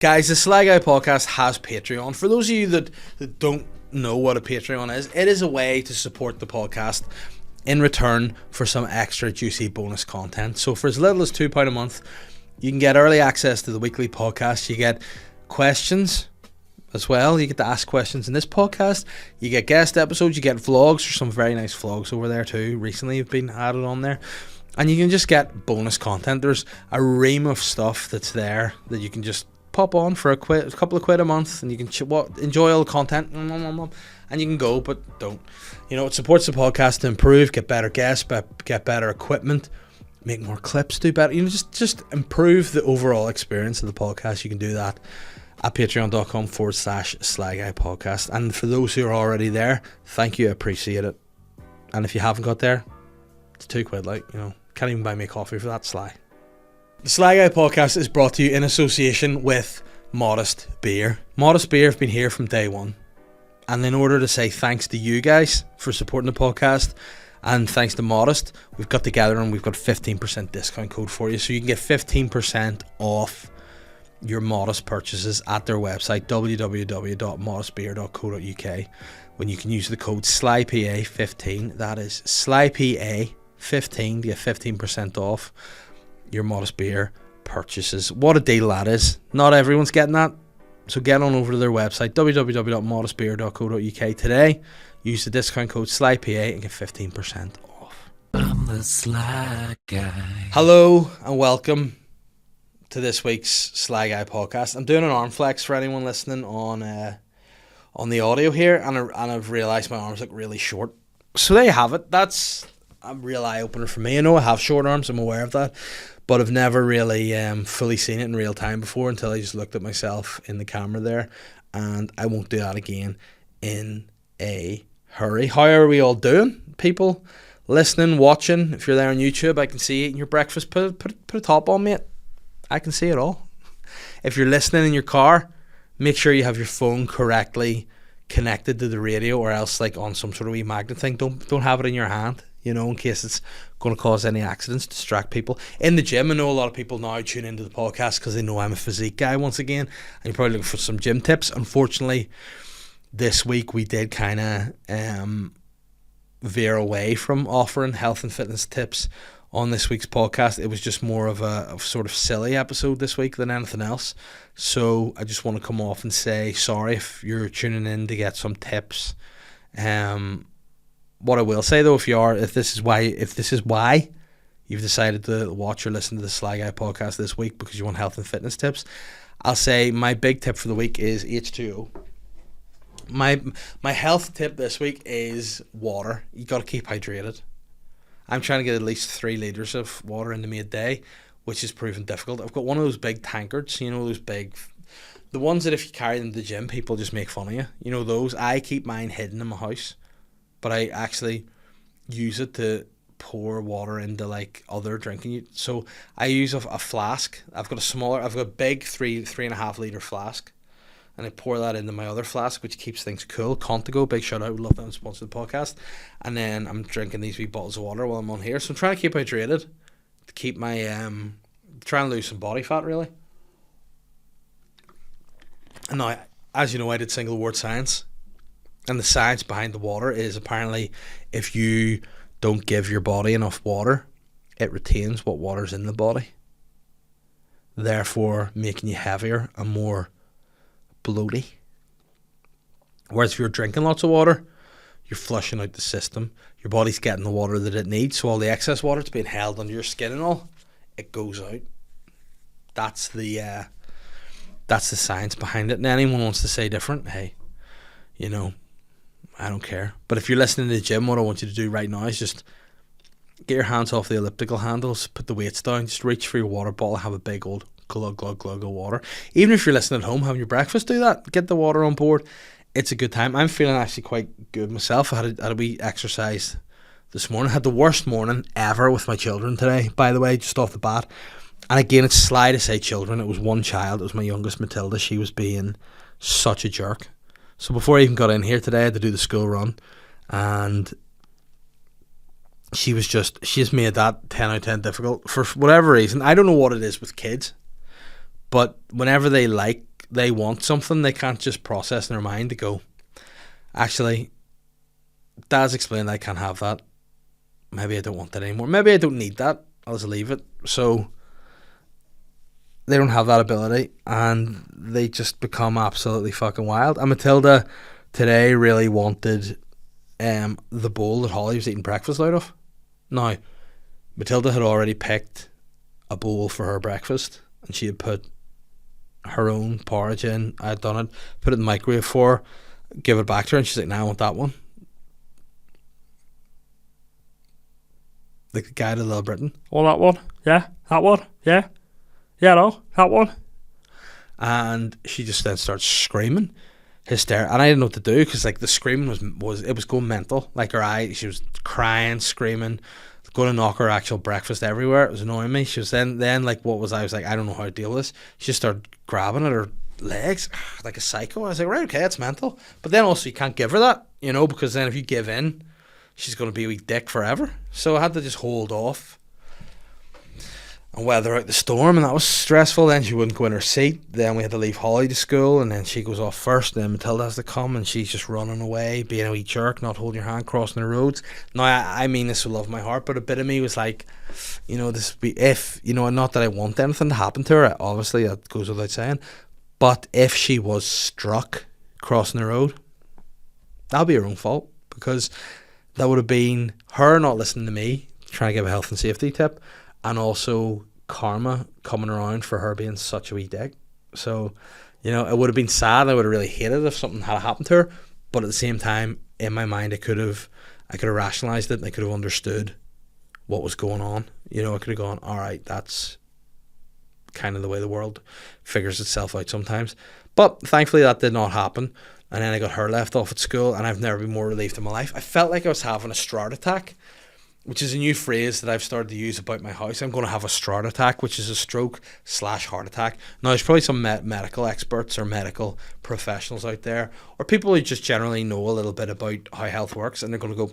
Guys, the Sly Guy podcast has Patreon. For those of you that don't know what a Patreon is, it is a way to support the podcast in return for some extra juicy bonus content. So for as little as £2 a month, you can get early access to the weekly podcast. You get questions as well. You get to ask questions in this podcast. You get guest episodes. You get vlogs. There's some very nice vlogs over there too. Recently have been added on there. And you can just get bonus content. There's a ream of stuff that's there that you can just pop on for a couple of quid a month, and you can enjoy all the content, and you can go, but don't. You know, it supports the podcast to improve, get better guests, get better equipment, make more clips, do better. You know, just improve the overall experience of the podcast. You can do that at patreon.com/Sly Guy podcast. And for those who are already there, thank you, I appreciate it. And if you haven't got there, it's £2, like, you know, can't even buy me a coffee for that, Sly. The Sly Guy podcast is brought to you in association with Modest Beer. Modest Beer have been here from day one. And in order to say thanks to you guys for supporting the podcast, and thanks to Modest, we've got together and we've got 15% discount code for you. So you can get 15% off your Modest purchases at their website, www.modestbeer.co.uk, when you can use the code SLYPA15. That is SLYPA15 to get 15% off your Modest Beer purchases. What a deal that is. Not everyone's getting that, so get on over to their website, www.modestbeer.co.uk today. Use the discount code SLYPA and get 15% off. I'm the Sly Guy. Hello and welcome to this week's Sly Guy podcast. I'm doing an arm flex for anyone listening on the audio here, and I've realised my arms look really short. So there you have it. That's a real eye-opener for me. I know I have short arms, I'm aware of that, but I've never really fully seen it in real time before until I just looked at myself in the camera there, and I won't do that again in a hurry. How are we all doing, people listening, watching? If you're there on YouTube, I can see you eating your breakfast. Put a top on, mate. I can see it all. If you're listening in your car, make sure you have your phone correctly connected to the radio, or else like on some sort of wee magnet thing. Don't have it in your hand, you know, in case it's going to cause any accidents, distract people. In the gym, I know a lot of people now tune into the podcast because they know I'm a physique guy once again, and you're probably looking for some gym tips. Unfortunately, this week we did kind of veer away from offering health and fitness tips on this week's podcast. It was just more of a sort of silly episode this week than anything else. So I just want to come off and say sorry if you're tuning in to get some tips. What I will say though, if this is why you've decided to watch or listen to the Sly Guy podcast this week because you want health and fitness tips, I'll say my big tip for the week is H2O. My health tip this week is water. You got to keep hydrated. I'm trying to get at least 3 litres of water into me a day, which is proving difficult. I've got one of those big tankards, you know, the ones that if you carry them to the gym, people just make fun of you. You know those? I keep mine hidden in my house, but I actually use it to pour water into like other drinking. So I use a flask. I've got a big 3.5 litre flask, and I pour that into my other flask, which keeps things cool. Contigo, big shout out, would love them to sponsor the podcast. And then I'm drinking these wee bottles of water while I'm on here. So I'm trying to keep hydrated, to keep my trying to lose some body fat really. And now, as you know, I did single word science, and the science behind the water is apparently if you don't give your body enough water, it retains what water's in the body, therefore making you heavier and more bloaty. Whereas if you're drinking lots of water, you're flushing out the system, your body's getting the water that it needs, so all the excess water that's being held under your skin and all, it goes out. That's the science behind it. And anyone wants to say different, hey, you know, I don't care. But if you're listening to the gym, what I want you to do right now is just get your hands off the elliptical handles, put the weights down, just reach for your water bottle, have a big old glug glug glug of water. Even if you're listening at home having your breakfast, do that. Get the water on board. It's a good time. I'm feeling actually quite good myself. I had a wee exercise this morning. I had the worst morning ever with my children today, by the way, just off the bat. And again, it's sly to say children. It was one child. It was my youngest, Matilda. She was being such a jerk. So before I even got in here today, I had to do the school run, and she's made that 10 out of 10 difficult for whatever reason. I don't know what it is with kids, but whenever they like they want something, they can't just process in their mind to go, actually, Dad's explained I can't have that. Maybe I don't want that anymore. Maybe I don't need that. I'll just leave it. So they don't have that ability, and they just become absolutely fucking wild. And Matilda today really wanted the bowl that Holly was eating breakfast out of. Now, Matilda had already picked a bowl for her breakfast, and she had put her own porridge in. I had done it, put it in the microwave for her, give it back to her, and she's like, "Now I want that one." Like the guy to Little Britain. Oh, that one? Yeah, that one? Yeah. Yeah, no, that one. And she just then starts screaming, hysterical. And I didn't know what to do, because like the screaming was going mental. Like her eye, she was crying, screaming, going to knock her actual breakfast everywhere. It was annoying me. She was then like, what was I was like, I don't know how to deal with this. She just started grabbing at her legs like a psycho. I was like, right, okay, it's mental. But then also you can't give her that, because then if you give in, she's going to be a wee dick forever. So I had to just hold off and weather out the storm, and that was stressful. Then she wouldn't go in her seat. Then we had to leave Holly to school, and then she goes off first. Then Matilda has to come, and she's just running away, being a wee jerk, not holding your hand, crossing the roads. Now, I mean this with love of my heart, but a bit of me was like, this would be if, not that I want anything to happen to her. Obviously, that goes without saying. But if she was struck crossing the road, that'll be her own fault, because that would have been her not listening to me, trying to give a health and safety tip, and also karma coming around for her being such a wee dick. So, it would have been sad. I would have really hated if something had happened to her. But at the same time, in my mind, I could have rationalised it, and I could have understood what was going on. I could have gone, all right, that's kind of the way the world figures itself out sometimes. But thankfully that did not happen. And then I got her left off at school, and I've never been more relieved in my life. I felt like I was having a STARR attack, which is a new phrase that I've started to use about my house. I'm going to have a STARR attack, which is a stroke/heart attack. Now, there's probably some medical experts or medical professionals out there, or people who just generally know a little bit about how health works, and they're going to go,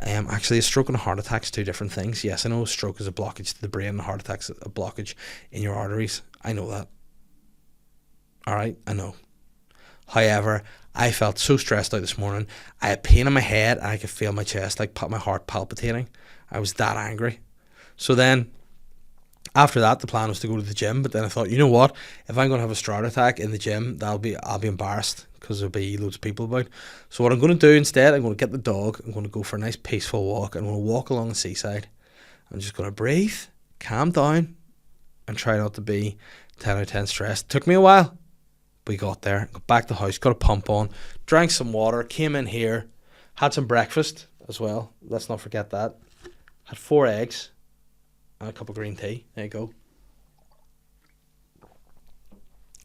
actually, a stroke and a heart attack is two different things. Yes, I know a stroke is a blockage to the brain, and a heart attack is a blockage in your arteries. I know that. All right, I know. However, I felt so stressed out this morning. I had pain in my head, and I could feel my chest, like my heart palpitating. I was that angry. So then, after that, the plan was to go to the gym. But then I thought, you know what? If I'm going to have a STARR attack in the gym, I'll be embarrassed, because there'll be loads of people about. So what I'm going to do instead, I'm going to get the dog. I'm going to go for a nice peaceful walk. I'm going to walk along the seaside. I'm just going to breathe, calm down, and try not to be 10 out of 10 stressed. It took me a while. We got there, got back to the house, got a pump on, drank some water, came in here, had some breakfast as well. Let's not forget that. Had 4 eggs and a cup of green tea. There you go.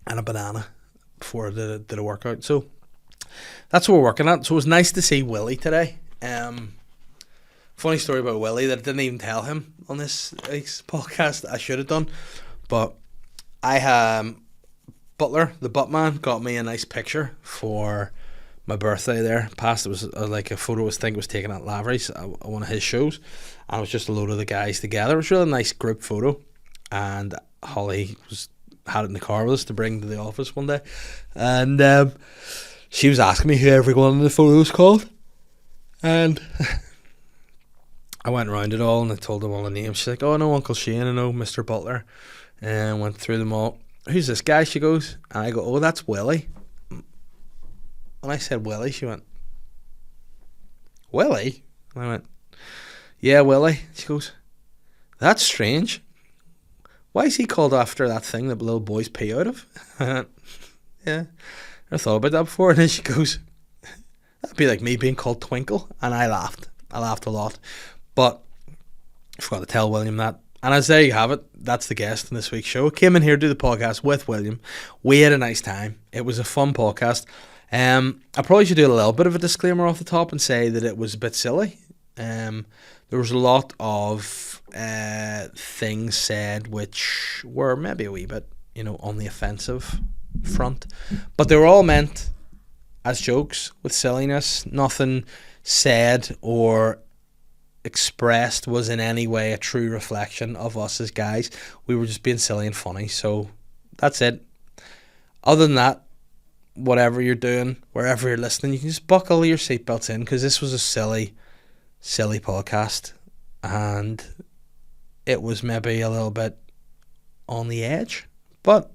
And a banana before I did a workout. So that's what we're working at. So it was nice to see Willy today. Funny story about Willy that I didn't even tell him on this podcast. I should have done. But Butler, the Buttman, got me a nice picture for my birthday there. It was like a photo I think was taken at Lavery's, one of his shows. And it was just a load of the guys together. It was a really nice group photo. And Holly had it in the car with us to bring to the office one day. And she was asking me who everyone in the photo was called. And I went around it all and I told them all the names. She's like, oh, I know Uncle Shane, I know Mr. Butler. And went through them all. Who's this guy? She goes. And I go, oh, that's Willy. And I said, Willy. She went, Willy? And I went, yeah, Willy. She goes, that's strange. Why is he called after that thing that little boys pee out of? Yeah, I thought about that before. And then she goes, that'd be like me being called Twinkle. And I laughed. I laughed a lot. But I forgot to tell William that. And as there you have it, that's the guest in this week's show. Came in here to do the podcast with William. We had a nice time. It was a fun podcast. I probably should do a little bit of a disclaimer off the top and say that it was a bit silly. There was a lot of things said which were maybe a wee bit, on the offensive front. But they were all meant as jokes with silliness. Nothing said or expressed was in any way a true reflection of us as guys. We were just being silly and funny. So that's it. other than that, whatever you're doing, wherever you're listening, you can just buckle your seatbelts in, because this was a silly podcast, and it was maybe a little bit on the edge, but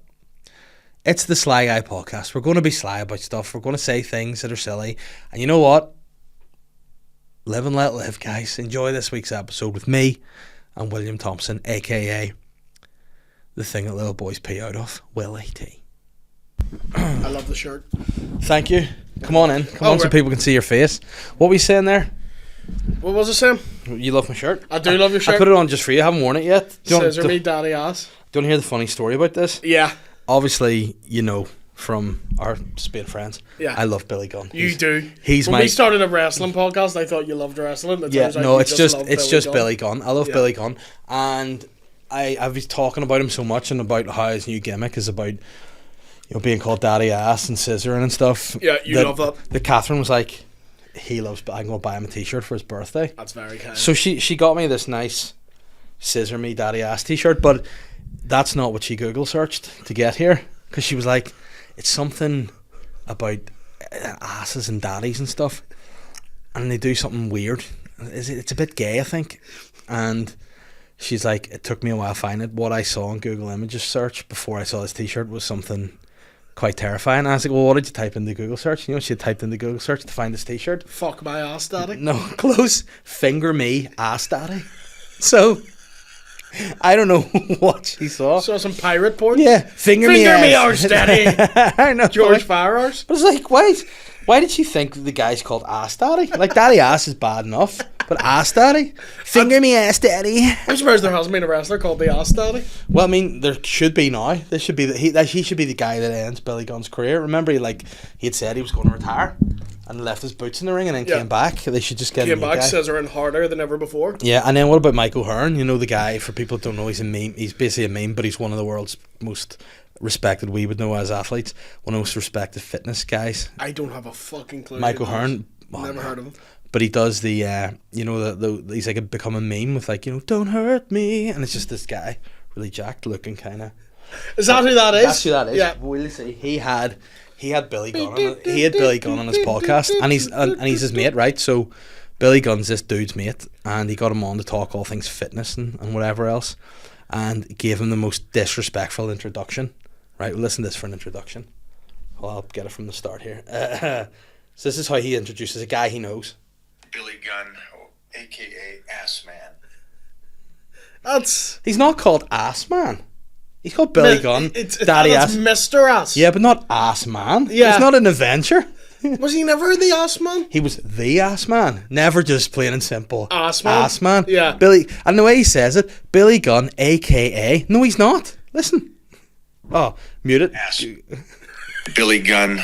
it's the Sly Guy podcast. We're going to be sly about stuff. We're going to say things that are silly, and you know what? Live and let live, guys. Enjoy this week's episode with me and William Thompson, aka the thing that little boys pee out of, Willy T. I love the shirt. Thank you. Come on in. Come on, so people can see your face. What were you saying there? What was it, Sam? You love my shirt? I do love your shirt. I put it on just for you. I haven't worn it yet. Scissor me daddy ass. Do you want to hear the funny story about this? Yeah. Obviously, you know, from our Spain friends, yeah, I love Billy Gunn. You do. When we started a wrestling podcast, I thought you loved wrestling. It's just Billy Gunn. I love Billy Gunn, and I've been talking about him so much, and about how his new gimmick is about, you know, being called daddy ass and scissoring and stuff. Yeah, you love that. The Catherine was like, he loves. I'm going to buy him a T-shirt for his birthday. That's very kind. So she got me this nice scissor me daddy ass T-shirt, but that's not what she Google searched to get here, because she was like, it's something about asses and daddies and stuff, and they do something weird. It's a bit gay, I think. And she's like, it took me a while to find it. What I saw on Google Images search before I saw this T-shirt was something quite terrifying. And I was like, well, what did you type into Google search? You know, she had typed into Google search to find this T-shirt. Fuck my ass daddy. No, close. Finger me ass daddy. So I don't know what she saw. Saw some pirate porn? Yeah. Finger me arse daddy. I know. George Firearse. But it's like, why did she think the guy's called ass daddy? Like, daddy ass is bad enough, but ass daddy? Finger me ass daddy. I'm surprised there hasn't been a wrestler called the ass daddy. Well, I mean, there should be now. This should be he should be the guy that ends Billy Gunn's career. Remember, he had said he was going to retire and left his boots in the ring and then came back. They should just get a new guy. Scissoring harder than ever before. Yeah, and then what about Mike O'Hearn? You know, the guy, for people that don't know, he's a meme. He's basically a meme, but he's one of the world's most respected, we would know as athletes, one of the most respected fitness guys. I don't have a fucking clue. Mike O'Hearn. Never heard of him. But he does the, you know, he's like become a meme with, like, you know, don't hurt me. And it's just this guy, really jacked looking kind of. Is that who that is? That's who that is. Yeah. Willy T. He had Billy Gunn on his podcast, and he's his mate, right? So Billy Gunn's this dude's mate, and he got him on to talk all things fitness and whatever else, and gave him the most disrespectful introduction. Right, well, listen to this for an introduction. Well, I'll get it from the start here. So this is how he introduces a guy he knows. Billy Gunn, aka ASSMAN. He's not called ASSMAN. He's called Billy Gunn. Daddy Ass. Mr. Ass. Yeah, but not ASSMAN. Yeah. He's not an adventure. Was he never the ASSMAN? He was the ASSMAN. Never just plain and simple. ASSMAN? ASSMAN. Yeah. Billy, and the way he says it, Billy Gunn, aka. No, he's not. Listen. Oh, mute it. Billy Gunn,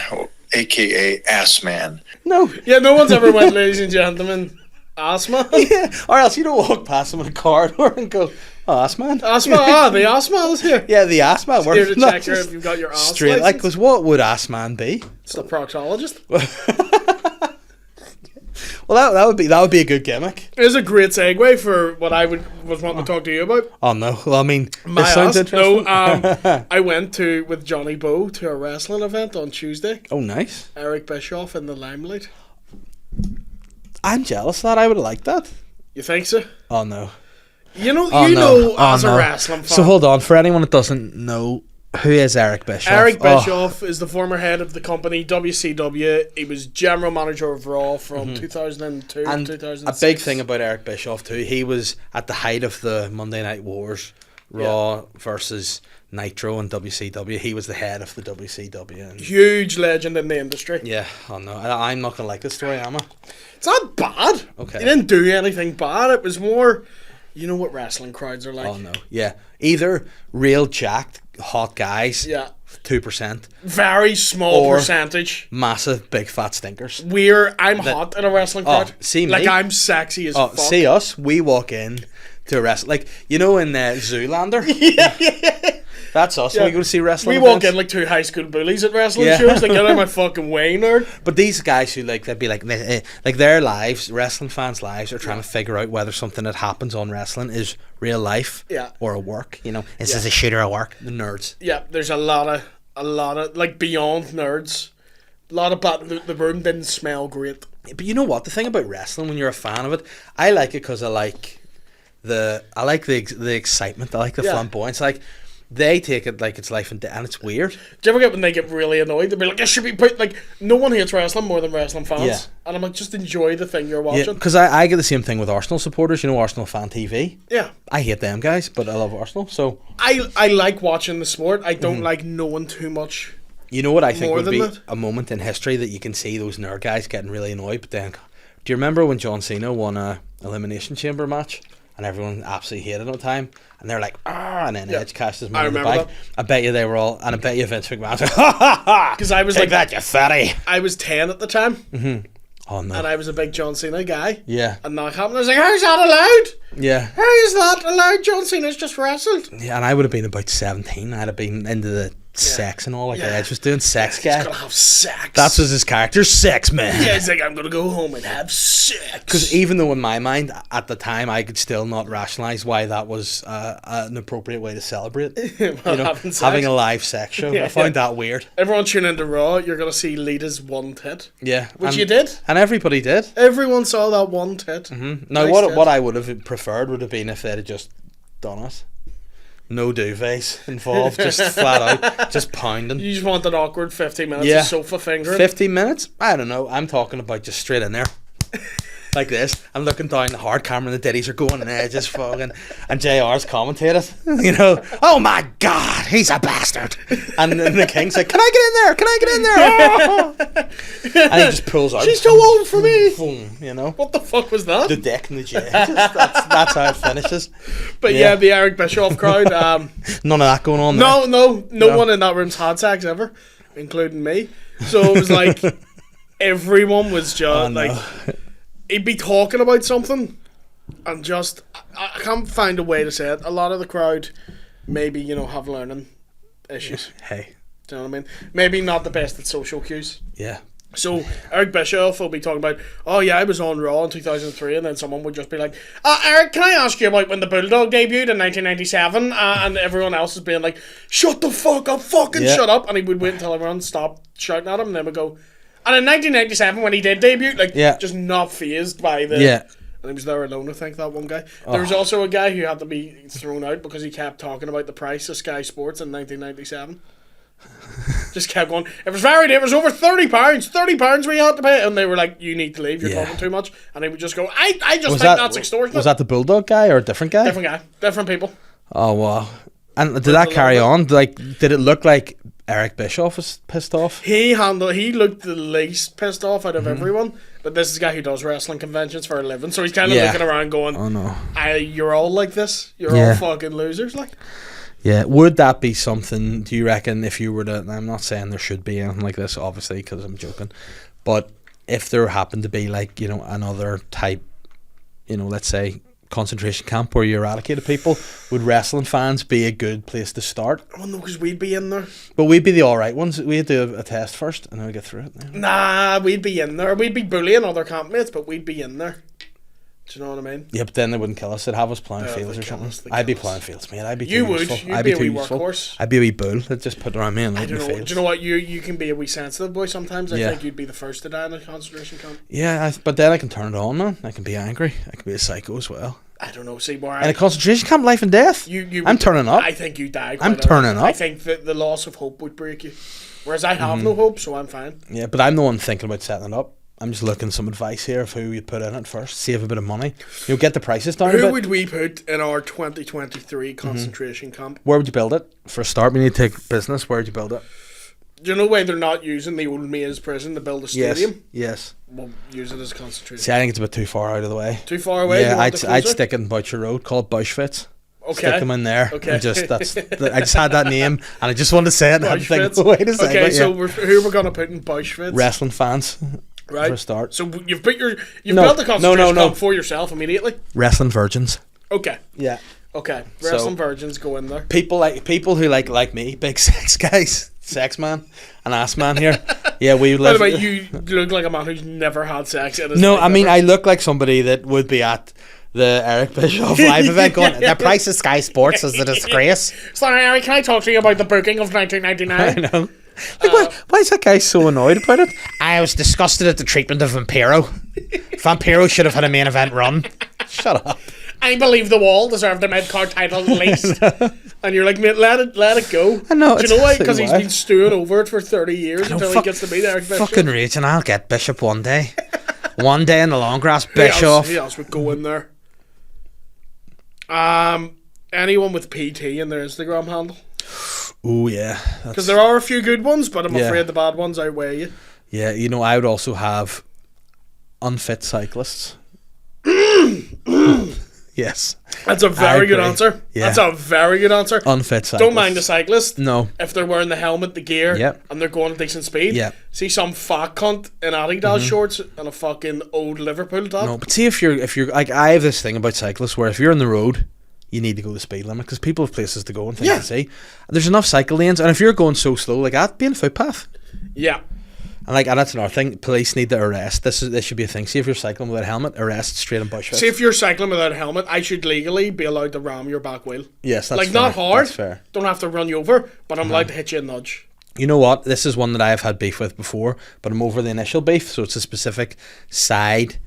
aka ASSMAN. No. Yeah, no one's ever went, ladies and gentlemen, ASSMAN. Yeah. Or else you don't walk past him in a corridor and go, oh, ASSMAN. ASSMAN. The ASSMAN is here. Yeah, the ASSMAN. Here to check if you've got your ass straight license. like, because what would ASSMAN be? It's the proctologist. Well, that would be a good gimmick. It is a great segue for what I was wanting to talk to you about. Oh no! Well, I mean, My this sounds ass. interesting. No, I went with Johnny Bow to a wrestling event on Tuesday. Oh, nice. Eric Bischoff in the limelight. I'm jealous of that. I would have liked that. You think so? Oh no! You know, Oh, as a wrestling fan. So hold on, for anyone that doesn't know, who is Eric Bischoff? Eric Bischoff is the former head of the company WCW. He was general manager of Raw from 2002 and to 2006. a big thing about Eric Bischoff too, he was at the height of the Monday Night Wars, Raw versus Nitro and WCW. He was the head of the WCW. And huge legend in the industry. yeah, oh no, I'm not gonna like this story, am I? It's not bad. Okay. He didn't do anything bad. It was more, you know what wrestling crowds are like. Oh no, yeah, either real jacked hot guys, Yeah. 2%, Very small Or- percentage. massive big fat stinkers. I'm hot in a wrestling crowd. See me? Like, I'm sexy as fuck. See us, we walk in to a wrestling, like, you know, in Zoolander. yeah. That's us when we go to see wrestling We walk events. in like two high school bullies at wrestling Yeah. shows. Like, get out of my fucking way, nerd. But these guys who they'd be like their lives, wrestling fans' lives, are trying to figure out whether something that happens on wrestling is real life Yeah. or a work. You know, is this a shoot or a work? The nerds. Yeah, there's a lot A lot of, like, beyond nerds. A lot of the room didn't smell great. But you know what? The thing about wrestling, when you're a fan of it, I like it because I like the excitement. I like the flamboyance. Like, they take it like it's life and death, and it's weird. Do you ever get when they get really annoyed? They'll be like, "It should be put." Like, no one hates wrestling more than wrestling fans. Yeah. And I'm like, just enjoy the thing you're watching. Yeah, because I get the same thing with Arsenal supporters. You know, Arsenal Fan TV. Yeah. I hate them guys, but I love Arsenal. So I like watching the sport. I don't like knowing too much. you know what I think More would than be that? a moment in history that you can see those nerd guys getting really annoyed. But then, do you remember when John Cena won a Elimination Chamber match and everyone absolutely hated him at the time? And they're like, ah, and then Edge cashed his money in the remember bag. that. I bet you they were all, and I bet you Vince McMahon was like, ha ha ha! Because I was Take like, that, you fatty! I was 10 at the time, Oh no. and I was a big John Cena guy. Yeah. And now it happened. I was like, how's that allowed? Yeah. How is that allowed? John Cena's just wrestled. Yeah, and I would have been about 17. I'd have been into the sex and all, like Yeah. Edge was doing, sex He's guy. gonna have sex. That's was his character, sex man. Yeah, he's like, I'm gonna go home and have sex. Because even though in my mind at the time I could still not rationalise why that was an appropriate way to celebrate, you know, having sex. having a live sex show. Yeah, I found that weird. Everyone tune into Raw, you're gonna see Lita's one tit. Yeah, Which and, you did. and everybody did. Everyone saw that one tit. Now, Nice what tit. I would have preferred would have been if they'd have just done it. No duvets involved, just flat out, just pounding. You just want an awkward 15 minutes Yeah. of sofa fingering. 15 minutes? I don't know. I'm talking about just straight in there. Like this. I'm looking down the hard camera and the ditties are going and Edge is fucking and JR's commentated. You know, oh my god, he's a bastard. And then the King's like, can I get in there? Can I get in there? Oh. And he just pulls out. She's too old for me. Boom, you know. What the fuck was that? The dick and the J. That's how it finishes. But yeah. the Eric Bischoff crowd. None of that going on there. No one in that room's had sex ever, including me. So it was like everyone was just no. like he'd be talking about something, and just I can't find a way to say it. A lot of the crowd, maybe have learning issues. Hey. Do you know what I mean? Maybe not the best at social cues. Yeah. So Eric Bischoff will be talking about, oh yeah, I was on Raw in 2003, and then someone would just be like, Eric, can I ask you about when the Bulldog debuted in 1997? And everyone else is being like, shut the fuck up, fucking shut up. And he would wait until everyone stopped shouting at him, and then would go, and in 1997 when he did debut, just not fazed by the... Yeah. And he was there alone, I think, that one guy. There was also a guy who had to be thrown out because he kept talking about the price of Sky Sports in 1997. Just kept going. It was very. It was over £30. £30 we had to pay, and they were like, "You need to leave. You're talking too much." And he would just go, "I just think that's extortionate." Was that the Bulldog guy or a different guy? Different guy, different people. Oh wow! And did that carry on? Did it look like Eric Bischoff was pissed off? He looked the least pissed off out of everyone. But this is a guy who does wrestling conventions for a living, so he's kind of looking around, going, "Oh no, you're all like this. You're all fucking losers." Like. Yeah, would that be something, do you reckon, if you were to, I'm not saying there should be anything like this, obviously, because I'm joking, but if there happened to be, another type, let's say, concentration camp where you eradicated people, would wrestling fans be a good place to start? Well, no, because we'd be in there. But we'd be the alright ones. We'd do a test first, and then we'd get through it. Yeah. Nah, we'd be in there. We'd be bullying other campmates, but we'd be in there. Do you know what I mean? Yeah, but then they wouldn't kill us. They'd have us playing fields or something. I'd be playing fields, mate. I'd be too useful. You'd be a wee workhorse. I'd be a wee bull. They'd just put around me and I let me don't know. fields. Do you know what? You can be a wee sensitive boy sometimes. I Yeah. think you'd be the first to die in a concentration camp. Yeah, but then I can turn it on, man. I can be angry. I can be a psycho as well. I don't know. See, more. In a concentration camp, life and death. I'm turning up. I think you die. I'm turning up. I think that the loss of hope would break you. Whereas I have no hope, so I'm fine. Yeah, but I'm the one thinking about setting it up. I'm just looking some advice here of who you'd put in it first. Save a bit of money. Get the prices down a Who bit. would we put in our 2023 concentration camp? Where would you build it? For a start, we need to take business. Where would you build it? Do you know why they're not using the old Maze prison to build a stadium? Yes. We'll use it as a concentration. See, I think it's a bit too far out of the way. Too far away? Yeah, You want I'd closer? stick it in Boucher Road, call it Bushfits. Okay. Stick them in there. Okay. And I just had that name and I just wanted to say it and I had to think, Bushfits. wait a second. Okay, so yeah. who we're going to put in Bushfits? Wrestling fans. Right. For a start. So you've built No, the concentration no. camp for yourself immediately? Wrestling virgins. Okay. Yeah. Okay. Wrestling virgins go in there. People who like me, big sex guys, sex man, an ass man here. Yeah, we By live. the way, you look like a man who's never had sex in his No, life I mean ever. I look like somebody that would be at the Eric Bischoff live event going, the price of Sky Sports is a disgrace. Sorry, Eric, can I talk to you about the booking of 1999? I know. Like, why is that guy so annoyed about it? I was disgusted at the treatment of Vampiro. Vampiro should have had a main event run. Shut up. I believe the Wall deserved the mid-card title at least. And you're like, mate, let it go. I know. Do you know why? Because he's been stewing over it for 30 years until he gets to meet Eric Bischoff. Fucking raging. I'll get Bishop one day. One day in the long grass, Bischoff. Who else would go in there? Anyone with PT in their Instagram handle. Oh yeah, because there are a few good ones, but I'm afraid the bad ones outweigh you. Yeah, you know, I would also have unfit cyclists. Yes, that's a very good answer. Yeah. That's a very good answer. Unfit cyclists. Don't mind the cyclist. No, if they're wearing the helmet, the gear, and they're going at decent speed. Yeah. See some fat cunt in Adidas shorts and a fucking old Liverpool top. No, but see if you're like, I have this thing about cyclists where if you're on the road, you need to go the speed limit because people have places to go and things to see. There's enough cycle lanes, and if you're going so slow, like that, be in a footpath. Yeah. And that's another thing. Police need to arrest. This should be a thing. See if you're cycling without a helmet, arrest straight in bush. See if you're cycling without a helmet, I should legally be allowed to ram your back wheel. Yes, that's like fair. Not hard. That's fair. Don't have to run you over, but I'm allowed to hit you a nudge. You know what? This is one that I have had beef with before, but I'm over the initial beef, so it's a specific side.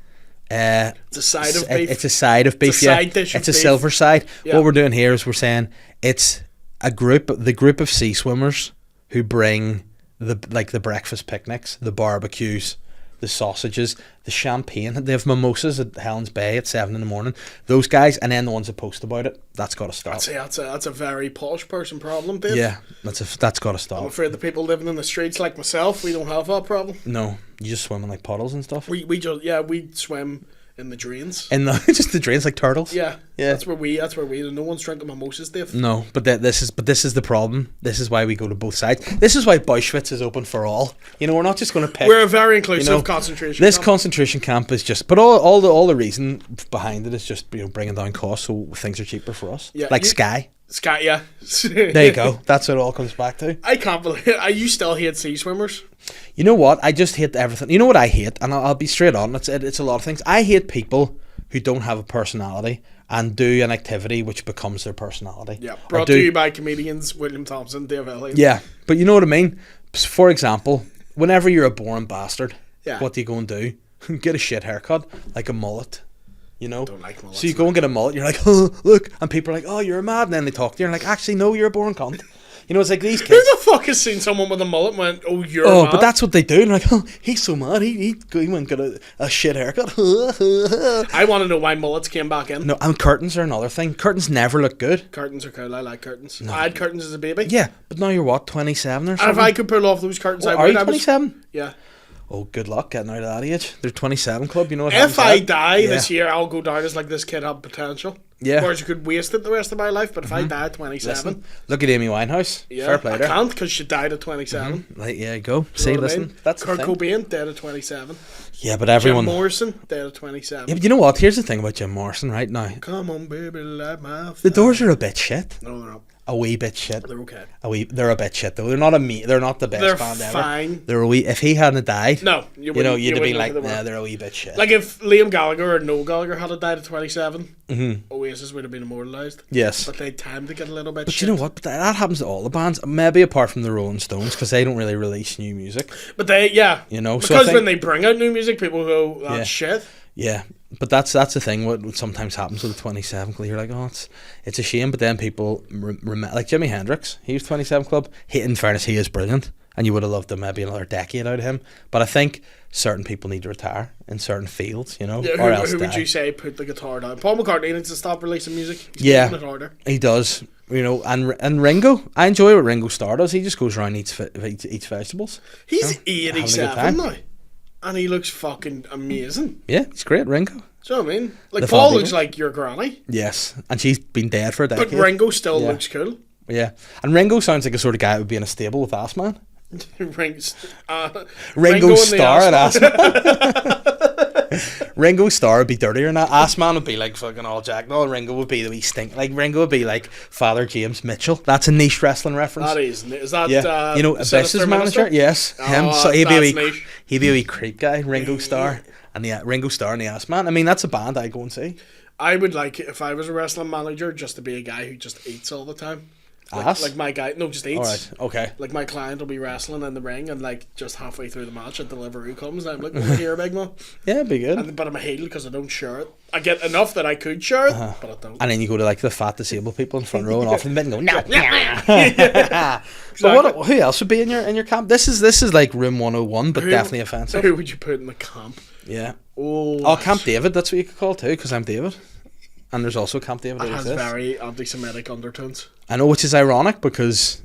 It's a side of beef. It's a side of beef. It's a side dish. It's of a beef. silver side. Yeah. What we're doing here is we're saying it's the group of sea swimmers who bring the breakfast picnics, the barbecues, the sausages, the champagne. They have mimosas at Helen's Bay at 7 a.m. Those guys, and then the ones that post about it. That's got to stop. That's a very posh person problem, Dave. Yeah, that's got to stop. I'm afraid the people living in the streets like myself, we don't have that problem. No, you just swim in like puddles and stuff. We swim in the drains. Just the drains like turtles. Yeah. That's where we. No one's drinking mimosas, Dave. No, but this is the problem. This is why we go to both sides. This is why Auschwitz is open for all. You know, we're not just going to pick. We're a very inclusive concentration. This camp. Concentration camp is just, but all the reason behind it is just bringing down costs so things are cheaper for us. Yeah, Sky. Sky, yeah. There you go. That's what it all comes back to. I can't believe it. You still hate sea swimmers. You know what? I just hate everything. You know what I hate? And I'll be straight on. It's a lot of things. I hate people who don't have a personality and do an activity which becomes their personality. Yeah. Brought to you by comedians William Thompson, Dave Elliott. Yeah. But you know what I mean? For example, whenever you're a boring bastard, what do you go and do? Get a shit haircut, like a mullet. You know? Don't like mullets. So you go and get a mullet, you're like, oh, look, and people are like, oh, you're mad, and then they talk to you, and like, actually, no, you're a boring cunt. You know, it's like these kids. Who the fuck has seen someone with a mullet and went, oh, you're mad? But that's what they do. And like, oh, he's so mad. He went and got a shit haircut. I want to know why mullets came back in. No, and curtains are another thing. Curtains never look good. Curtains are cool. I like curtains. No. I had curtains as a baby. Yeah, but now you're what, 27 or something? And if I could pull off those curtains, I would. Are you 27? Yeah. Oh, good luck getting out of that age. They're 27 club, you know what if I die this year, I'll go down as like this kid had potential. Yeah. Whereas you could waste it the rest of my life, but if I die at 27... Listen, look at Amy Winehouse. Yeah, fair play I can't because she died at 27. Right, yeah, go. See, listen. I mean? That's Kurt Cobain, dead at 27. Yeah, but everyone... Jim Morrison, dead at 27. Yeah, but you know what? Here's the thing about Jim Morrison right now. Come on, baby, light my fire. The Doors are a bit shit. No, they're not. A wee bit shit. They're okay. They're a bit shit though. They're not they're not the best band ever. They're fine. They're a wee. If he hadn't died, no, you'd have been like, nah, they're a wee bit shit. Like if Liam Gallagher or Noel Gallagher had died at 27, Oasis would have been immortalised. Yes, but they had time to get a little bit. But shit. You know what? But that happens to all the bands. Maybe apart from the Rolling Stones, because they don't really release new music. But they, you know, because when they bring out new music, people go, "That's shit." Yeah, but that's the thing. What sometimes happens with the 27 Club, you're like, oh, it's a shame. But then people like Jimi Hendrix. He was 27 Club. In fairness, he is brilliant, and you would have loved to maybe another decade out of him. But I think certain people need to retire in certain fields, you know. Yeah, who would you say put the guitar down? Paul McCartney needs to stop releasing music. He's making it harder. He does. You know, and Ringo, I enjoy what Ringo Starr does. He just goes around and eats vegetables. He's 87 now. And he looks fucking amazing. Yeah, he's great, Ringo. Do you know what I mean? Like, Paul looks like your granny. Yes, and she's been dead for a decade. But Ringo still looks cool. Yeah, and Ringo sounds like a sort of guy who would be in a stable with ASSMAN. Ringo Starr at ASSMAN. Ringo Starr would be dirtier than that. ASSMAN would be like fucking all jacked. No, Ringo would be the wee stink. Like Ringo would be like Father James Mitchell. That's a niche wrestling reference. That is that you know, Abyss's manager? Yes, him. So he'd be a wee creep guy. Ringo Starr and the Ringo Starr and the ASSMAN. I mean, that's a band I go and see. I would like, if I was a wrestling manager, just to be a guy who just eats all the time. Ass? Like my guy, no, just eats. Alright, okay. Like my client will be wrestling in the ring, and like just halfway through the match, a delivery comes, and I'm like, "Over here, big man." Yeah, it'd be good. But I'm a heel because I don't share it. I get enough that I could share it, but I don't. And then you go to like the fat disabled people in front row and offer them and go, no. Exactly. But who else would be in your camp? This is like room 101, but definitely offensive. Who would you put in the camp? Yeah. Oh, Camp David. That's what you could call it too, because I'm David. And there's also Camp David. It That has exists. very anti-Semitic undertones. I know, which is ironic because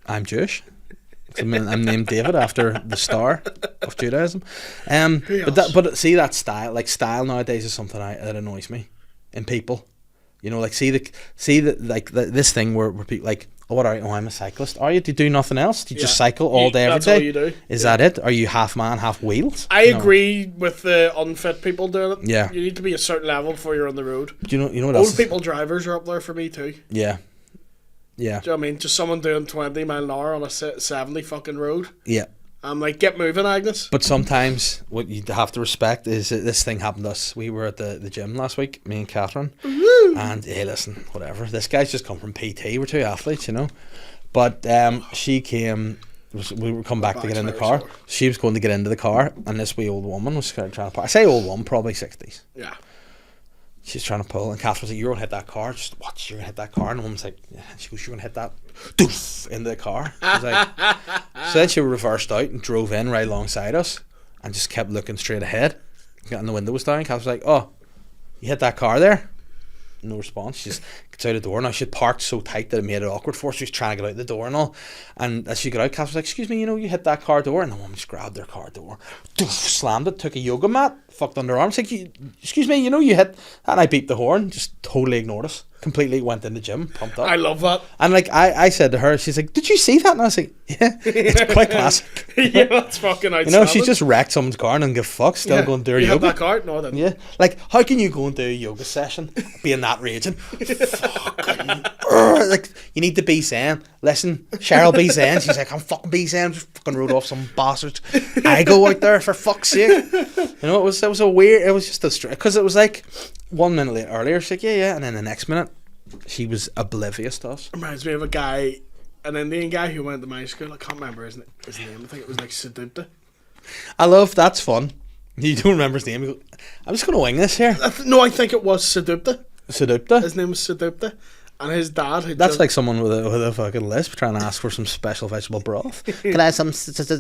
I'm Jewish. I'm named David after the STARR of Judaism. But see that style, like style nowadays is something that annoys me in people. You know, like this thing where people like, oh, what are you? Oh, I'm a cyclist. Are you? Do you do nothing else? Do you just cycle all day, every day? That's all you do. Is that it? Are you half man, half wheels? I agree with the unfit people doing it. Yeah. You need to be a certain level before you're on the road. Do you know what else? Old people drivers are up there for me too. Yeah. Yeah. Do you know what I mean? Just someone doing 20 mile an hour on a 70 fucking road. Yeah. I'm like, get moving, Agnes. But sometimes what you have to respect is that this thing happened to us. We were at the gym last week, me and Catherine. And hey, listen, whatever. This guy's just come from PT. We're two athletes, you know. But she came. We were come back to get in the car. She was going to get into the car, and this wee old woman was trying to park. I say old woman, probably 60s. Yeah. She's trying to pull, and Catherine's like, "You're gonna hit that car. Just watch. You're gonna hit that car." And the woman's like, "Yeah." And she goes, "You're gonna hit that." Doof into the car. I was like, so then she reversed out and drove in right alongside us, and just kept looking straight ahead. And the window was down. Cath was like, "Oh, you hit that car there?" No response. She just gets out the door. Now she had parked so tight that it made it awkward for her. She was trying to get out the door and all. And as she got out, Cath was like, "Excuse me, you know, you hit that car door." And the woman just grabbed their car door, doof, slammed it, took a yoga mat, fucked underarms. Like, "Excuse me, you know, you hit." And I beeped the horn, just totally ignored us. Completely went in the gym, pumped up. I love that. And like I said to her, she's like, "Did you see that?" And I was like, "Yeah, it's quite classic." Yeah, that's fucking outstanding. You know, she just wrecked someone's car and didn't give a fuck, still going to do her you yoga. have that car? No, I didn't. Yeah, like how can you go and do a yoga session being that raging? Fucking, like you need to be saying, "Listen, Cheryl be saying." She's like, "I'm fucking be saying, just fucking rode off some bastards." I go out there for fuck's sake. You know, it was a weird. It was just a because it was like 1 minute earlier. She's like, yeah, and then the next minute, she was oblivious to us. Reminds me of a guy, an Indian guy who went to my school. I can't remember his name. I think it was like Siddhartha. I love that's fun. You don't remember his name. You go, I'm just gonna wing this here. No, I think it was Siddhartha. Siddhartha. His name was Siddhartha. And his dad had That's like someone with a fucking lisp trying to ask for some special vegetable broth. Can I have some Siddhartha,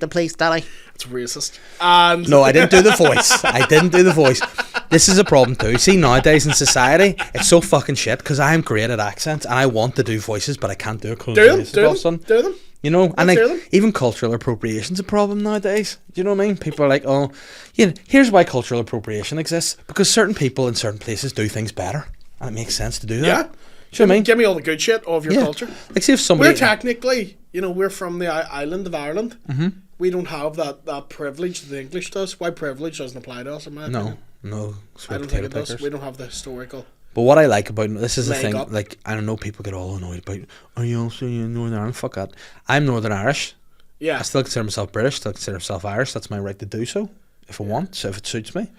please, Daddy? It's racist. And No, I didn't do the voice. This is a problem too. See, nowadays in society, it's so fucking shit because I'm great at accents and I want to do voices, but I can't do it because do them. You know, and like hear them. even cultural appropriation's a problem nowadays. Do you know what I mean? People are like, "Oh, yeah, here's why cultural appropriation exists because certain people in certain places do things better, and it makes sense to do that." Yeah. Do you know what I mean? Give me all the good shit of your culture. Like, see if somebody We're technically, we're from the island of Ireland. Mm-hmm. We don't have that privilege that the English does. Why privilege doesn't apply to us, in my opinion. No, I don't think it does. We don't have the historical. But what I like about this is the Leg thing, up. like, I don't know, people get all annoyed about, are you also in Northern Ireland? Fuck that. I'm Northern Irish. Yeah. I still consider myself British, still consider myself Irish. That's my right to do so, if I want, so if it suits me. Do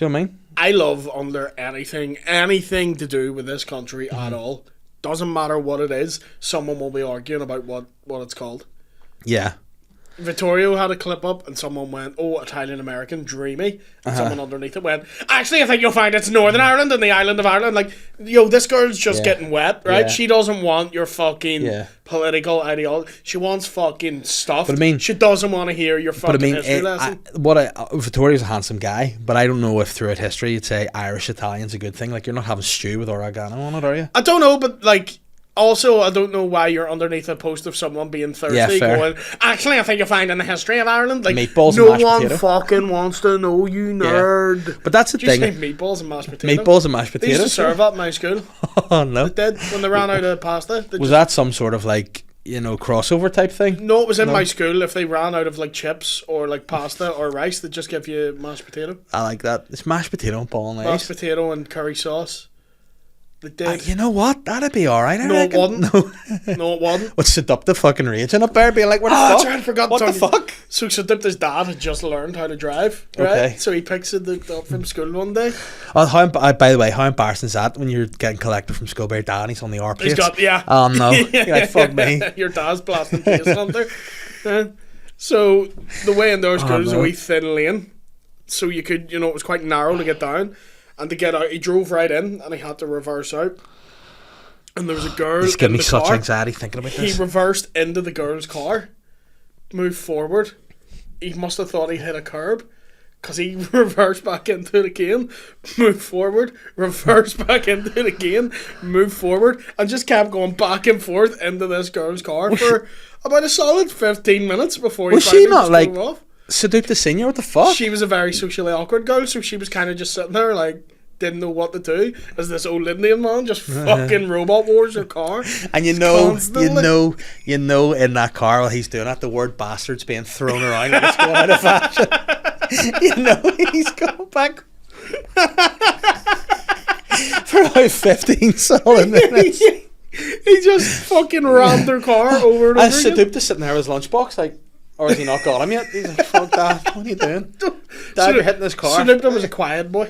you know what I mean? I love under anything to do with this country at all. Doesn't matter what it is, someone will be arguing about what it's called. Yeah. Vittorio had a clip up and someone went, "Oh, Italian American, dreamy." And someone underneath it went, "Actually, I think you'll find it's Northern Ireland and the island of Ireland." Like, this girl's just getting wet, right? Yeah. She doesn't want your fucking Yeah. political ideology. She wants fucking stuff. But I mean- she doesn't want to hear your fucking But I mean, history lesson. Vittorio's a handsome guy, but I don't know if throughout history you'd say Irish Italian's a good thing. Like, you're not having stew with oregano on it, are you? I don't know, but like, also, I don't know why you're underneath a post of someone being thirsty fair. going, "Actually, I think you'll find in the history of Ireland." Like, Meatballs and no mashed one potato. fucking wants to know, you nerd. But that's the Did you thing. say meatballs and mashed potato? Meatballs and mashed They used to potatoes. serve that in my school. Oh, no. They did, when they ran out of pasta. Was that some sort of, like, crossover type thing? No, it was in my school. If they ran out of like chips or like pasta or rice, they'd just give you mashed potato. I like that. It's mashed potato and bolognese. Mashed potato and curry sauce. They did. You know what? That'd be alright. No, it wasn't. No. No, it wasn't. What's it up the fucking raging up there being like, what the Ah, fuck? that's right, I forgot What to the tell you. fuck? So Dipta's dad had just learned how to drive, right? Okay. So he picks it up from school one day. Oh, by the way, how embarrassing is that when you're getting collected from school by your dad and he's on the R plates? He's got, yeah. Oh no, you're like, fuck me. Your dad's blasting pace on there. So the way in our school is a wee thin lane. So you could, it was quite narrow to get down. And to get out, he drove right in and he had to reverse out. And there was a girl He's giving in me the such car. anxiety thinking about He this. reversed into the girl's car, moved forward. He must have thought he'd hit a curb, because he reversed back into it again, moved forward, reversed back into it again, moved forward, and just kept going back and forth into this girl's car for about a solid 15 minutes before he Was she finally not just like drove off. Seduce the senior? What the fuck? She was a very socially awkward girl, so she was kind of just sitting there like, didn't know what to do, as this old Indian man just fucking robot wars her car. And you know, constantly. in that car while he's doing that, the word bastard's being thrown around like it's going out of fashion. He's going back for about 15 solid minutes. He just fucking rammed their car over and And over again. Seduce sitting there with his lunchbox, like, or has he not got him yet? He's like, fuck that, what are you doing? Dad, you're hitting this car. Snoop was a quiet boy.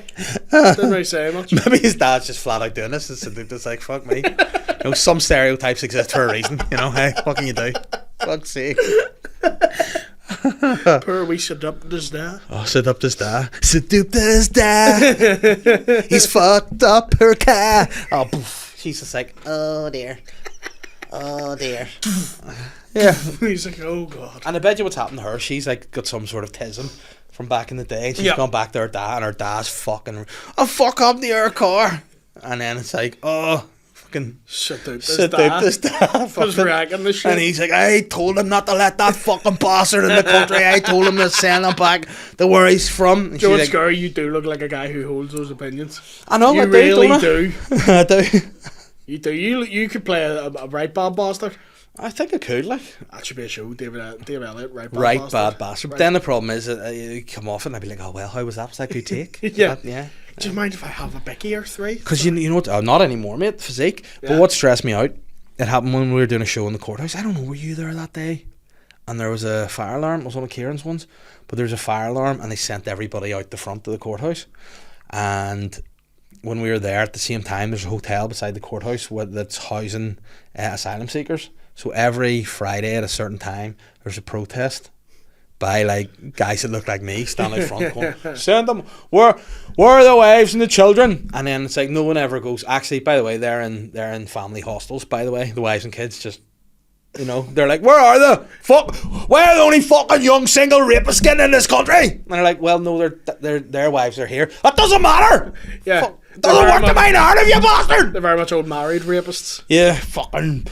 Didn't really say much. Maybe his dad's just flat out doing this, and Seduce's like, fuck me. Some stereotypes exist for a reason, hey, what can you do? Fuck's sake. Poor wee Seducta's dad. Oh, Seduce's dad. Seduce's dad. He's fucked up her car. Oh, poof. She's just like, oh dear. Oh dear. Yeah. He's like, oh god. And I bet you what's happened to her, she's like got some sort of tism from back in the day. She's gone back to her dad, and her dad's fucking, oh, fuck up the air car. And then it's like, oh, fucking Seducta's Seduce's dad. dad. Was ragging the shit. And he's like, I told him not to let that fucking bastard in the country. I told him to send him back to where he's from. And Joe and she's like, Scary, you do look like a guy who holds those opinions. I know, You I do, really don't I? do. I do. You do. You could play a right bad bastard. I think I could, like. That should be a show. David Elliott, right bad Right, bastard. bad bastard. But then the problem is that you come off it and I'd be like, oh, well, how was that? Was that good take? Yeah. Yeah. Do you mind if I have a Becky or three? Because you know what? Not anymore, mate. Physique. Yeah. But what stressed me out, it happened when we were doing a show in the courthouse. I don't know, were you there that day? And there was a fire alarm. It was one of Kieran's ones. But there was a fire alarm and they sent everybody out the front of the courthouse. And when we were there at the same time, there's a hotel beside the courthouse that's housing asylum seekers. So every Friday at a certain time, there's a protest by like guys that look like me standing out front going, send them, where are the wives and the children? And then it's like no one ever goes, actually, by the way, they're in family hostels, by the way, the wives and kids just, they're like, where are the why are the only fucking young single rapists getting in this country? And they're like, well, no, their wives are here. That doesn't matter. Yeah. Fuck, doesn't work to my narrative, you bastard. They're very much old married rapists. Yeah, fucking.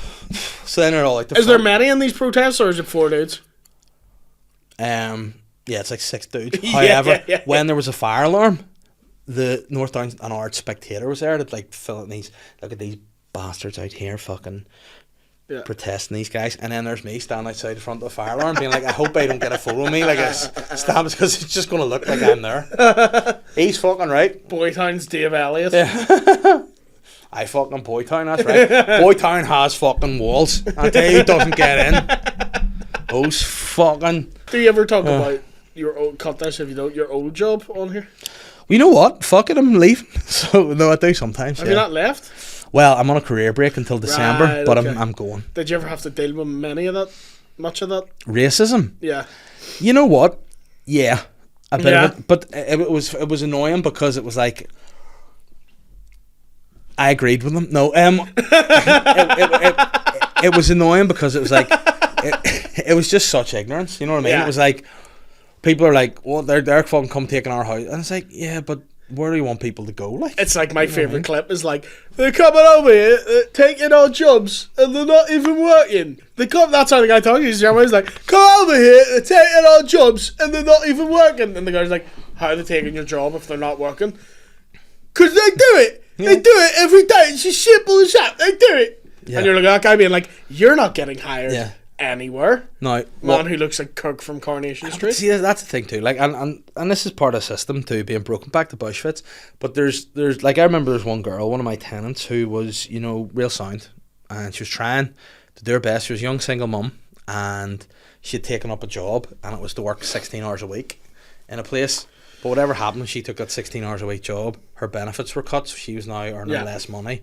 So then they're all like, Is there many in these protests, or is it 4 dudes? Yeah, it's like 6 dudes. Yeah, However, yeah. when there was a fire alarm, the North Downs and Art Spectator was there to like fill these. Look at these bastards out here, fucking protesting these guys. And then there's me standing outside the front of the fire alarm, being like, I hope I don't get a photo of me like a stamp, because it's just gonna look like I'm there. He's fucking right. Boytown's Dave Elliott. Yeah. I fucking Boytown, that's right. Boytown has fucking walls. I tell you, who doesn't get in. Those fucking. Do you ever talk about your old, cut this if you don't, your old job on here? You know what? Fuck it, I'm leaving. So no, I do sometimes. Have you not left? Well, I'm on a career break until December, Right, but okay. I'm going. Did you ever have to deal with much of that? Racism. Yeah. You know what? Yeah, a bit Yeah. of it, but it was annoying because it was like. I agreed with them. No, it was annoying because it was like it was just such ignorance. You know what I mean? Yeah. It was like people are like, well, they're fucking come taking our house, and it's like, yeah, but where do you want people to go? Like, It's like my favourite clip is like, they're coming over here, taking our jobs, and they're not even working. That's how the guy talking. He's like, come over here, they're taking our jobs, and they're not even working. And the guy's like, how are they taking your job if they're not working? Because they do it. Yeah. They do it every day. It's as simple as that. They do it. Yeah. And you're like, that guy being like, you're not getting hired Yeah. anywhere. no, Man who looks like Kirk from Coronation Street. See, that's the thing too. Like, and this is part of the system too, being broken back to Bushfits. But there's like, I remember there's one girl, one of my tenants, who was real sound, and she was trying to do her best. She was a young single mum, and she had taken up a job and it was to work 16 hours a week in a place. But whatever happened when she took that 16 hours a week job, her benefits were cut, so she was now earning less money.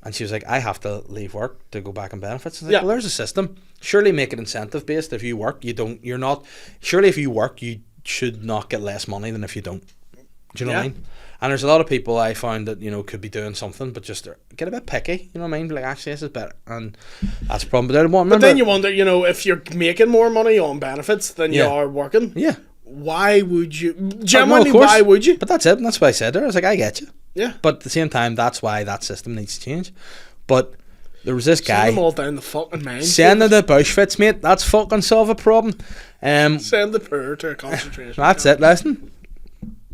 And she was like, I have to leave work to go back on benefits. I was like, well, there's a system. Surely make it incentive based. If you work, you're not. Surely if you work, you should not get less money than if you don't. Do you know what I mean? And there's a lot of people I found that, could be doing something, but just get a bit picky. You know what I mean? Like, actually, this is better. And that's a problem. But then you wonder, if you're making more money on benefits than you are working. Yeah. Why would you? Genuinely, why would you? But that's it. That's what I said there. I was like, I get you. Yeah. But at the same time, that's why that system needs to change. But there was this guy. Send them all down the fucking mine. Send them to bush fits, mate. That's fucking solve a problem. Send the poor to a concentration That's it. Listen,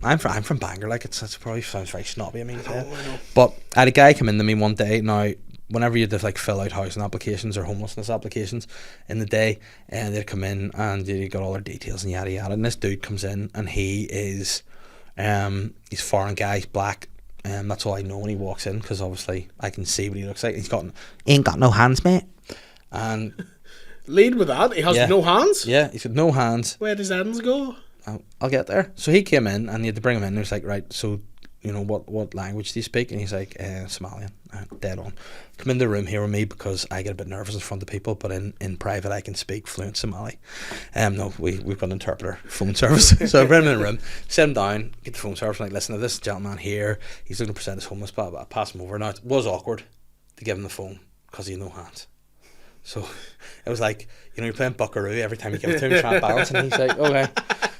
I'm from Bangor. Like, it's probably sounds very snobby of me to say. I know. But I had a guy come in to me one day. Now, whenever you had to like fill out housing applications or homelessness applications in the day, and they'd come in and you got all their details and yada yada. And this dude comes in and he is, he's a foreign guy, he's black. That's all I know when he walks in, because obviously I can see what he looks like. Ain't got no hands, mate. And lead with that. He has no hands. Yeah, he's got no hands. Where does hands go? I'll get there. So he came in and you had to bring him in. He was like, right, so what language do you speak? And he's like, Somalian. Dead on. Come in the room here with me because I get a bit nervous in front of people, but in private I can speak fluent Somali. No, we've got an interpreter phone service. So I bring him in the room, sit him down, get the phone service, like, listen to this gentleman here, he's looking to present his homeless, but I pass him over. Now it was awkward to give him the phone because he had no hands. So it was like, you're playing Buckaroo every time you give it to him, trying to balance, and he's like, okay.